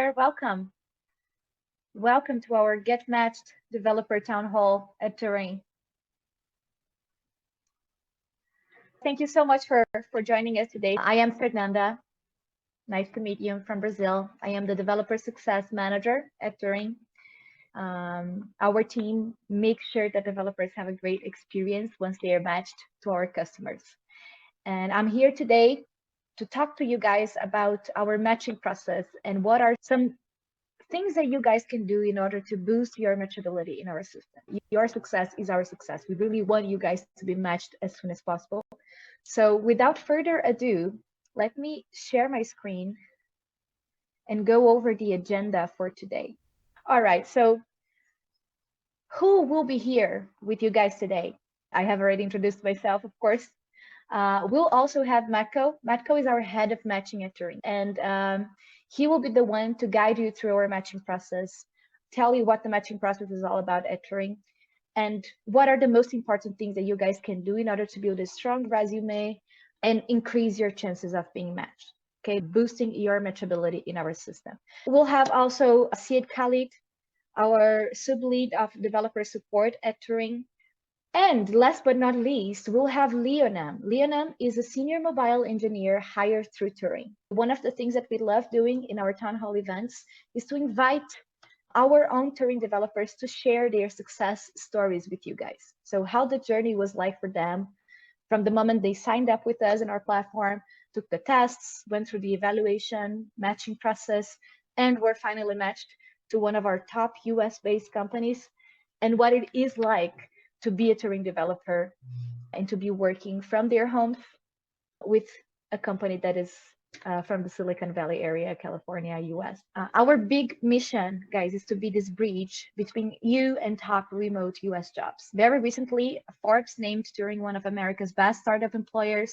there. Welcome. Welcome to our Get Matched Developer Town Hall at Turing. Thank you so much for joining us today. I am Fernanda. Nice to meet you. I'm from Brazil. I am the Developer Success Manager at Turing. Our team makes sure that developers have a great experience once they are matched to our customers. And I'm here today to talk to you guys about our matching process and what are some things that you guys can do in order to boost your matchability in our system. Your success is our success. We really want you guys to be matched as soon as possible. So without further ado, let me share my screen and go over the agenda for today. All right, so who will be here with you guys today? I have already introduced myself, of course. We'll also have Matko. Matko is our head of matching at Turing, and he will be the one to guide you through our matching process, tell you what the matching process is all about at Turing, and what are the most important things that you guys can do in order to build a strong resume and increase your chances of being matched. Okay, boosting your matchability in our system. We'll have also Syed Khalid, our sub-lead of developer support at Turing. And last but not least, we'll have Leonam. Leonam is a senior mobile engineer hired through Turing. One of the things that we love doing in our town hall events is to invite our own Turing developers to share their success stories with you guys. So how the journey was like for them from the moment they signed up with us in our platform, took the tests, went through the evaluation, matching process, and were finally matched to one of our top US-based companies, and what it is like to be a Turing developer and to be working from their homes with a company that is from the Silicon Valley area, California, US. Our big mission, guys, is to be this bridge between you and top remote US jobs. Very recently, Forbes named Turing one of America's best startup employers.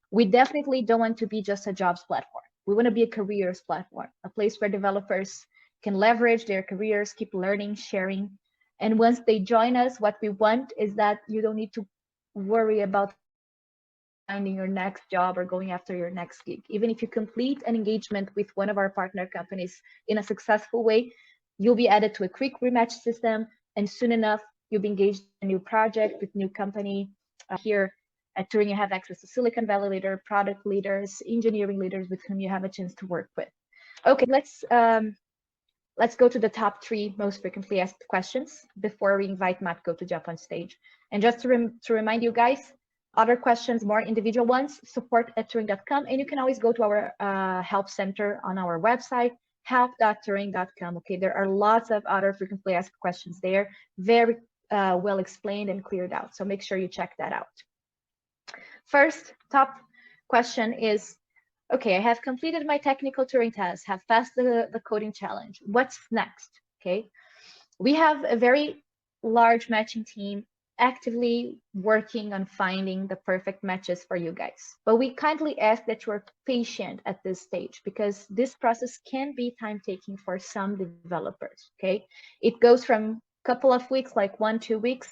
We definitely don't want to be just a jobs platform. We want to be a careers platform, a place where developers can leverage their careers, keep learning, sharing. And once they join us, what we want is that you don't need to worry about finding your next job or going after your next gig. Even if you complete an engagement with one of our partner companies in a successful way, you'll be added to a quick rematch system. And soon enough, you'll be engaged in a new project with new company. Here at Turing, you have access to Silicon Valley leaders, product leaders, engineering leaders with whom you have a chance to work with. Okay, let's go to the top 3 most frequently asked questions before we invite Matko to jump on stage. And just to remind you guys, other questions, more individual ones, support@turing.com. And you can always go to our help center on our website, help.turing.com. Okay, there are lots of other frequently asked questions there, very well explained and cleared out. So make sure you check that out. First, top question is, okay, I have completed my technical Turing test, have passed the coding challenge. What's next? Okay, we have a very large matching team actively working on finding the perfect matches for you guys. But we kindly ask that you are patient at this stage because this process can be time-taking for some developers, okay? It goes from a couple of weeks, like 1-2 weeks,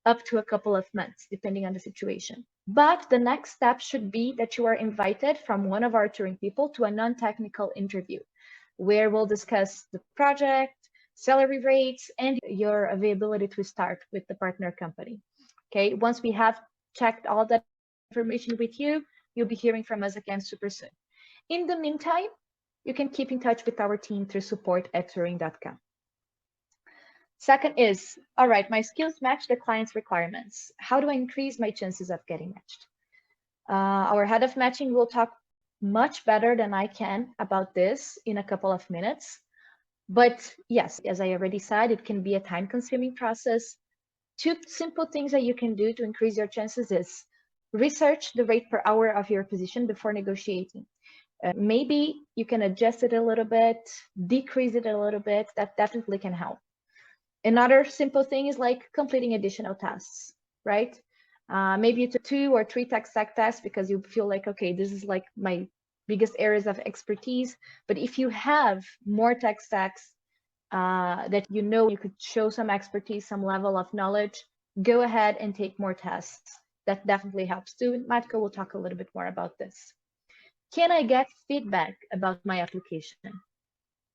up to a couple of months, depending on the situation. But the next step should be that you are invited from one of our Turing people to a non-technical interview, where we'll discuss the project, salary rates, and your availability to start with the partner company. Okay, once we have checked all that information with you, you'll be hearing from us again super soon. In the meantime, you can keep in touch with our team through support@turing.com. Second is, all right, my skills match the client's requirements. How do I increase my chances of getting matched? Our head of matching will talk much better than I can about this in a couple of minutes. But yes, as I already said, it can be a time-consuming process. 2 simple things that you can do to increase your chances is research the rate per hour of your position before negotiating. Maybe you can adjust it a little bit, decrease it a little bit. That definitely can help. Another simple thing is like completing additional tasks, right? Maybe you took 2 or 3 tech stack tests because you feel like, okay, this is like my biggest areas of expertise. But if you have more tech stacks that you know you could show some expertise, some level of knowledge, go ahead and take more tests. That definitely helps too. Matko will talk a little bit more about this. Can I get feedback about my application?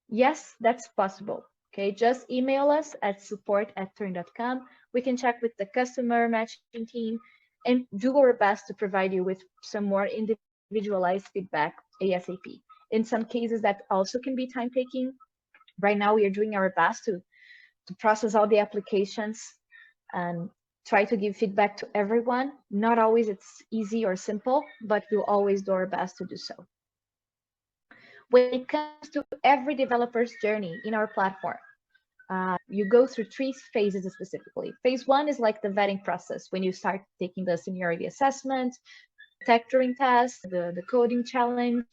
Yes, that's possible. Okay, just email us at support@turing.com. We can check with the customer matching team and do our best to provide you with some more individualized feedback ASAP. In some cases, that also can be time taking. Right now, we are doing our best to process all the applications and try to give feedback to everyone. Not always it's easy or simple, but we'll always do our best to do so. When it comes to every developer's journey in our platform, you go through three phases specifically. Phase one is like the vetting process when you start taking the seniority assessment, tech Turing test, the coding challenge,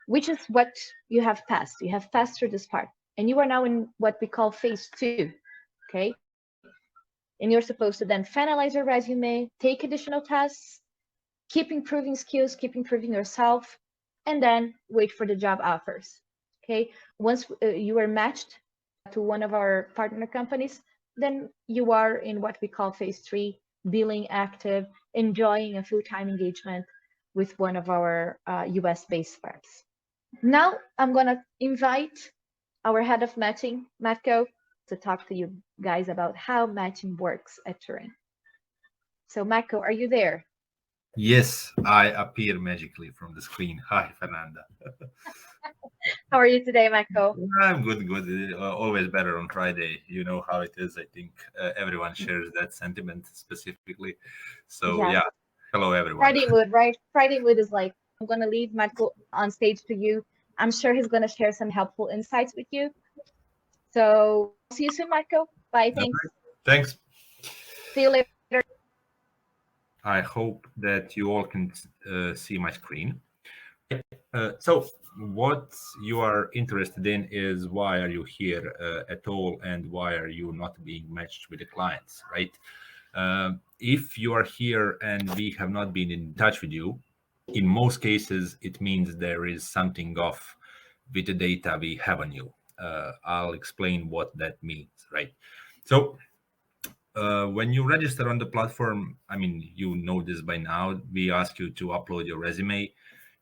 which is what you have passed. You have passed through this part. And you are now in what we call phase two. Okay. And you're supposed to then finalize your resume, take additional tests, keep improving skills, keep improving yourself, and then wait for the job offers. Okay. Once you are matched to one of our partner companies, then you are in what we call phase three, billing active, enjoying a full-time engagement with one of our US-based firms. Now I'm going to invite our head of matching, Matko, to talk to you guys about how matching works at Turing. So Matko, are you there? Yes, I appear magically from the screen. Hi, Fernanda. How are you today, Matko? I'm good, good. Always better on Friday. You know how it is. I think everyone shares that sentiment specifically. So, yeah, Yes, hello, everyone. Friday mood, right? Friday mood is like, I'm going to leave Matko on stage to you. I'm sure he's going to share some helpful insights with you. So see you soon, Matko. Bye. All Thanks. right. Thanks. See you later. I hope that you all can see my screen. So, what you are interested in is why are you here at all, and why are you not being matched with the clients, right? If you are here and we have not been in touch with you, in most cases, it means there is something off with the data we have on you. I'll explain what that means, right? So, when you register on the platform, I mean, you know this by now. We ask you to upload your resume.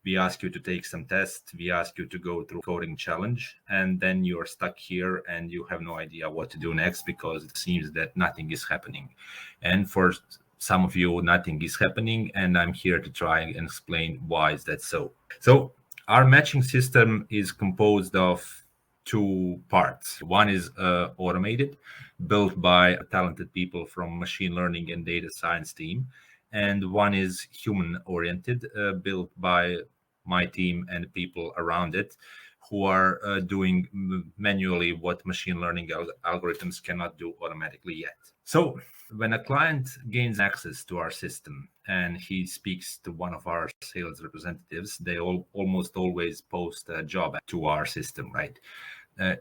We ask you to take some tests. We ask you to go through coding challenge, and then you're stuck here and you have no idea what to do next because it seems that nothing is happening. And for some of you, nothing is happening, and I'm here to try and explain why is that so. So our matching system is composed of two parts. One is automated, built by talented people from machine learning and data science team, and one is human oriented, built by my team and people around it who are doing manually what machine learning algorithms cannot do automatically yet. So when a client gains access to our system and he speaks to one of our sales representatives, they almost always post a job to our system, right?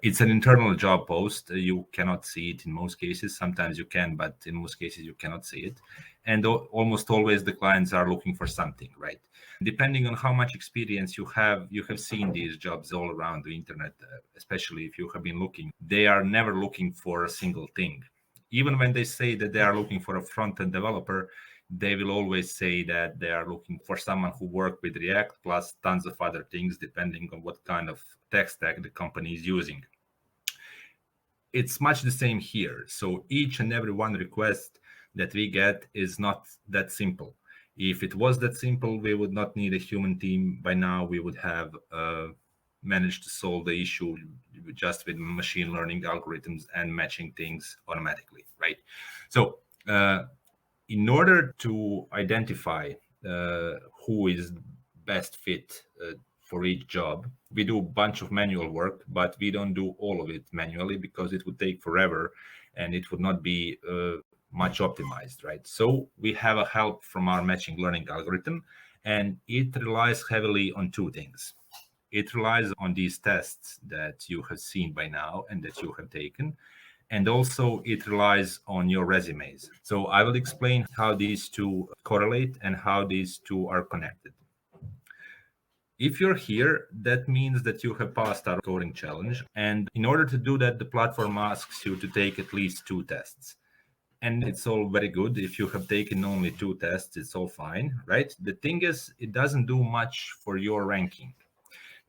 It's an internal job post. You cannot see it in most cases. Sometimes you can, but in most cases you cannot see it. And almost always the clients are looking for something, right? Depending on how much experience you have seen these jobs all around the internet, especially if you have been looking. They are never looking for a single thing. Even when they say that they are looking for a front-end developer, they will always say that they are looking for someone who worked with React plus tons of other things, depending on what kind of tech stack the company is using. It's much the same here. So each and every one request that we get is not that simple. If it was that simple, we would not need a human team. By now, we would have managed to solve the issue just with machine learning algorithms and matching things automatically, right? So in order to identify who is best fit for each job, we do a bunch of manual work, but we don't do all of it manually because it would take forever and it would not be much optimized, right? So we have a help from our machine learning algorithm, and it relies heavily on two things. It relies on these tests that you have seen by now and that you have taken, and also it relies on your resumes. So I will explain how these two correlate and how these two are connected. If you're here, that means that you have passed our coding challenge. And in order to do that, the platform asks you to take at least two tests. And it's all very good. If you have taken only two tests, it's all fine, right? The thing is, it doesn't do much for your ranking.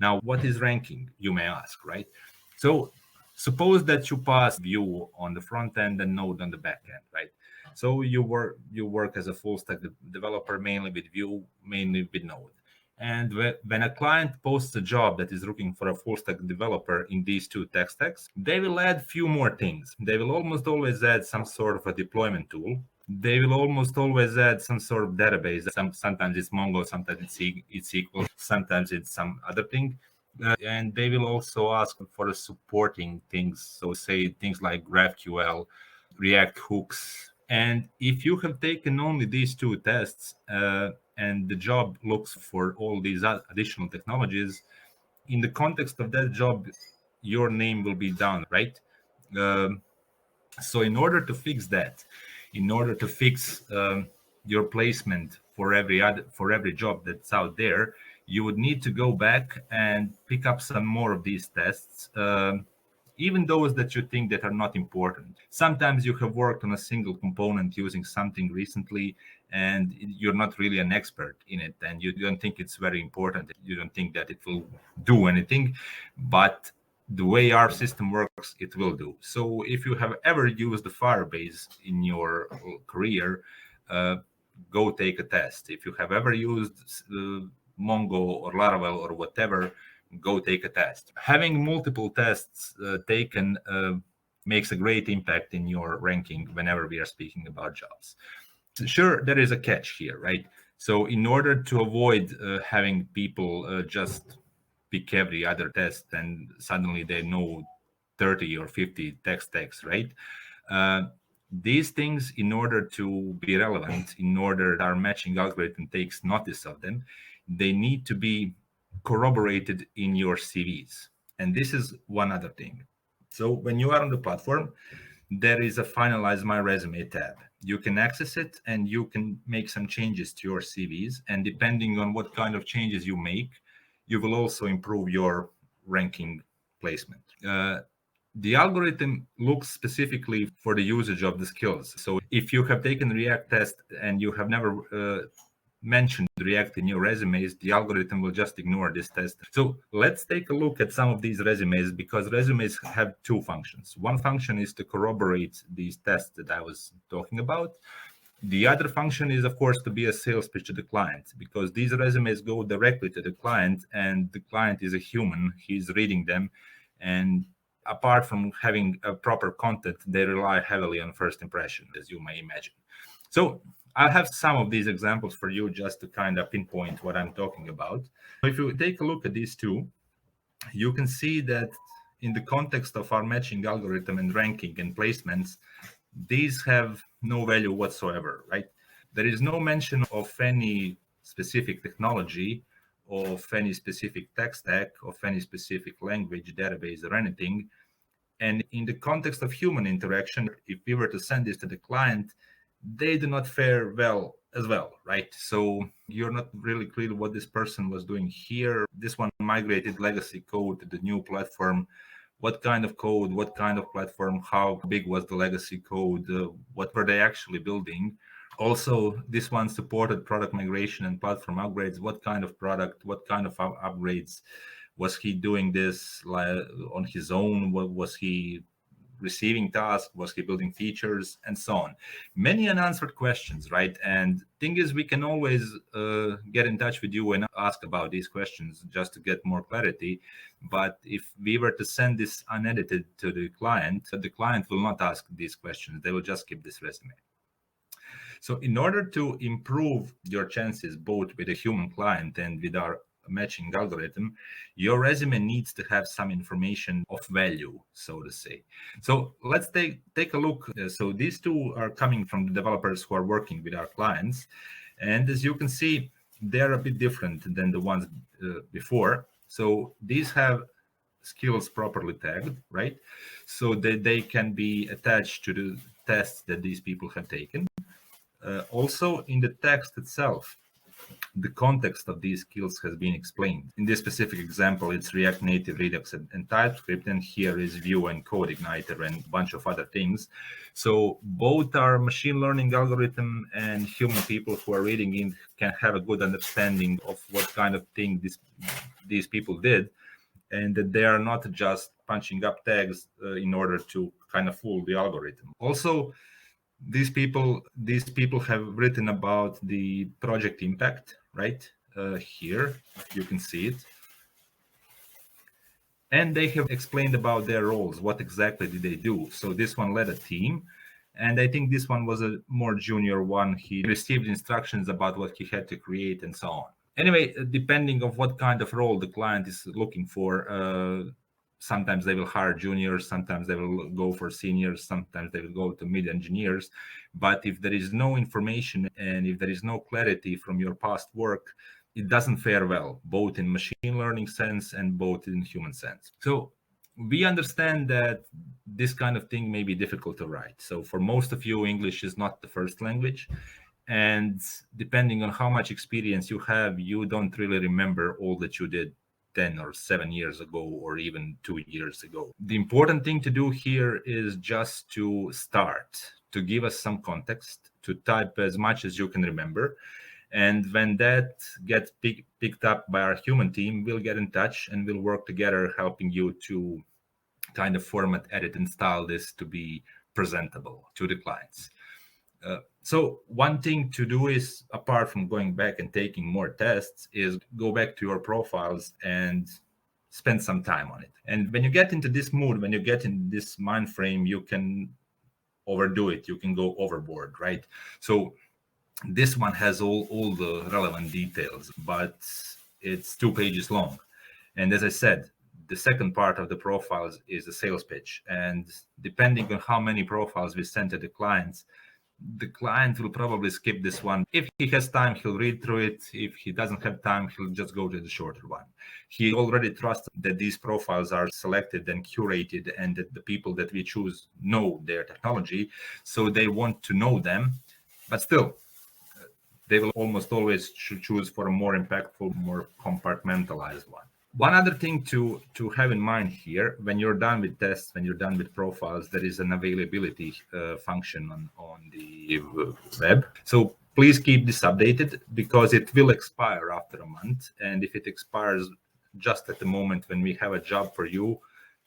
Now, what is ranking, you may ask, right? So suppose that you pass Vue on the front end and Node on the back end, right? So you work as a full stack developer, mainly with Vue, mainly with Node. And when a client posts a job that is looking for a full stack developer in these two tech stacks, they will add few more things. They will almost always add some sort of a deployment tool. They will almost always add some sort of database. Sometimes it's Mongo, sometimes it's SQL, sometimes it's some other thing. And they will also ask for supporting things. So say things like GraphQL, React hooks. And if you have taken only these two tests and the job looks for all these additional technologies, in the context of that job, your name will be down, right? So in order to fix that, in order to fix your placement for every job that's out there, you would need to go back and pick up some more of these tests, even those that you think that are not important. Sometimes you have worked on a single component using something recently, and you're not really an expert in it, and you don't think it's very important. You don't think that it will do anything, but the way our system works, it will do. So if you have ever used the Firebase in your career, go take a test. If you have ever used Mongo or Laravel or whatever, go take a test. Having multiple tests taken makes a great impact in your ranking whenever we are speaking about jobs. Sure, there is a catch here, right? So in order to avoid having people just pick every other test and suddenly they know 30 or 50 tech stacks, right? These things, in order to be relevant, in order that our matching algorithm takes notice of them, they need to be corroborated in your CVs. And this is one other thing. So when you are on the platform, there is a Finalize My Resume tab. You can access it and you can make some changes to your CVs. And depending on what kind of changes you make, you will also improve your ranking placement. The algorithm looks specifically for the usage of the skills. So if you have taken React test and you have never mentioned React in your resumes, the algorithm will just ignore this test. So let's take a look at some of these resumes, because resumes have two functions. One function is to corroborate these tests that I was talking about. The other function is, of course, to be a sales pitch to the client, because these resumes go directly to the client, and the client is a human. He's reading them. And apart from having a proper content, they rely heavily on first impression, as you may imagine. So I'll have some of these examples for you just to kind of pinpoint what I'm talking about. If you take a look at these two, you can see that in the context of our matching algorithm and ranking and placements, these have no value whatsoever, right? There is no mention of any specific technology, of any specific tech stack, of any specific language, database, or anything. And in the context of human interaction, if we were to send this to the client, they do not fare well as well, right? So you're not really clear what this person was doing here. This one migrated legacy code to the new platform. What kind of code, what kind of platform, how big was the legacy code, what were they actually building? Also, this one supported product migration and platform upgrades. What kind of product, what kind of upgrades? Was he doing this on his own? Was he receiving tasks? Was he building features? And so on. Many unanswered questions, right? And thing is, we can always get in touch with you and ask about these questions just to get more clarity. But if we were to send this unedited to the client will not ask these questions. They will just keep this resume. So in order to improve your chances both with a human client and with our matching algorithm, your resume needs to have some information of value, so to say. So let's take a look. So these two are coming from the developers who are working with our clients. And as you can see, they're a bit different than the ones before. So these have skills properly tagged, right? So that they can be attached to the tests that these people have taken. Also in the text itself, the context of these skills has been explained. In this specific example, it's React Native, Redux, and TypeScript, and here is Vue and CodeIgniter and a bunch of other things. So both are machine learning algorithm, and human people who are reading it can have a good understanding of what kind of thing these people did, and that they are not just punching up tags in order to kind of fool the algorithm. Also, these people have written about the project impact, right? Here you can see it, and they have explained about their roles. What exactly did they do? So this one led a team, and I think this one was a more junior one. He received instructions about what he had to create and so on. Anyway, depending on what kind of role the client is looking for, sometimes they will hire juniors, sometimes they will go for seniors, sometimes they will go to mid engineers. But if there is no information and if there is no clarity from your past work, it doesn't fare well, both in machine learning sense and both in human sense. So we understand that this kind of thing may be difficult to write. So for most of you, English is not the first language. And depending on how much experience you have, you don't really remember all that you did 10 or 7 years ago, or even 2 years ago. The important thing to do here is just to start, to give us some context, to type as much as you can remember. And when that gets picked up by our human team, we'll get in touch and we'll work together, helping you to kind of format, edit, and style this to be presentable to the clients. So one thing to do is, apart from going back and taking more tests, is go back to your profiles and spend some time on it. And when you get into this mood, when you get in this mind frame, you can overdo it. You can go overboard, right? So this one has all the relevant details, but it's 2 pages long. And as I said, the second part of the profiles is the sales pitch. And depending on how many profiles we send to the clients, the client will probably skip this one. If he has time, he'll read through it. If he doesn't have time, he'll just go to the shorter one. He already trusts that these profiles are selected and curated, and that the people that we choose know their technology, so they want to know them. But still, they will almost always choose for a more impactful, more compartmentalized one. One other thing to have in mind here, when you're done with tests, when you're done with profiles, there is an availability function on the web. So please keep this updated, because it will expire after a month. And if it expires just at the moment when we have a job for you,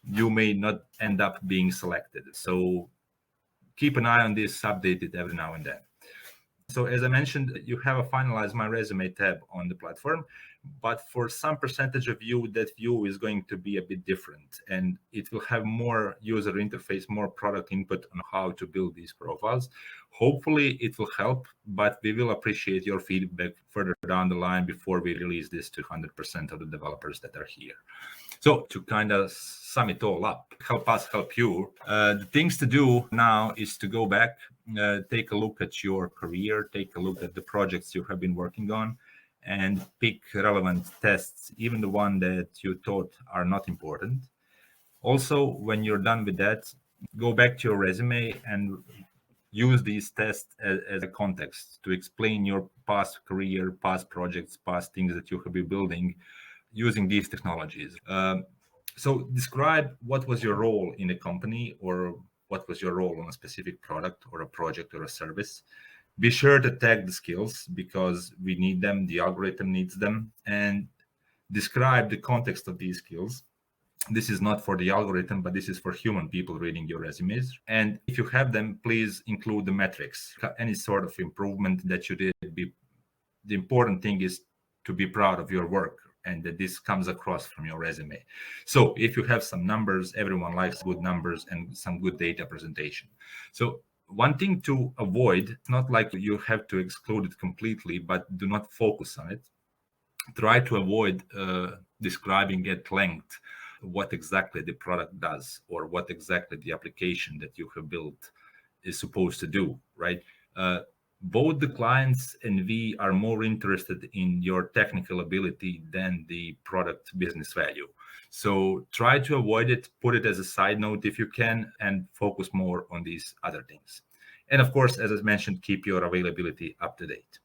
you may not end up being selected. So keep an eye on this, update it every now and then. So as I mentioned, you have a Finalize My Resume tab on the platform, but for some percentage of you, that view is going to be a bit different, and it will have more user interface, more product input on how to build these profiles. Hopefully it will help, but we will appreciate your feedback further down the line before we release this to 100% of the developers that are here. So to kind of sum it all up, help us help you, the things to do now is to go back, take a look at your career, take a look at the projects you have been working on, and pick relevant tests, even the one that you thought are not important. Also, when you're done with that, go back to your resume and use these tests as a context to explain your past career, past projects, past things that you have been building using these technologies. So describe what was your role in a company, or what was your role on a specific product or a project or a service. Be sure to tag the skills, because we need them, the algorithm needs them, and describe the context of these skills. This is not for the algorithm, but this is for human people reading your resumes. And if you have them, please include the metrics, any sort of improvement that you did. The important thing is to be proud of your work, and that this comes across from your resume. So if you have some numbers, everyone likes good numbers and some good data presentation. So one thing to avoid, not like you have to exclude it completely, but do not focus on it. Try to avoid describing at length what exactly the product does, or what exactly the application that you have built is supposed to do, right? Both the clients and we are more interested in your technical ability than the product business value. So try to avoid it, put it as a side note if you can, and focus more on these other things. And of course, as I mentioned, keep your availability up to date.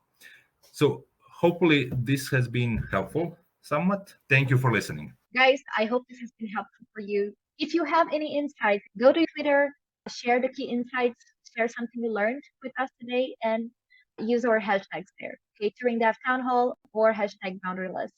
So hopefully this has been helpful somewhat. Thank you for listening. Guys, I hope this has been helpful for you. If you have any insights, go to Twitter, share the key insights, share something you learned with us today, and use our hashtags there. Okay, Turing Dev Town Hall or hashtag boundaryless.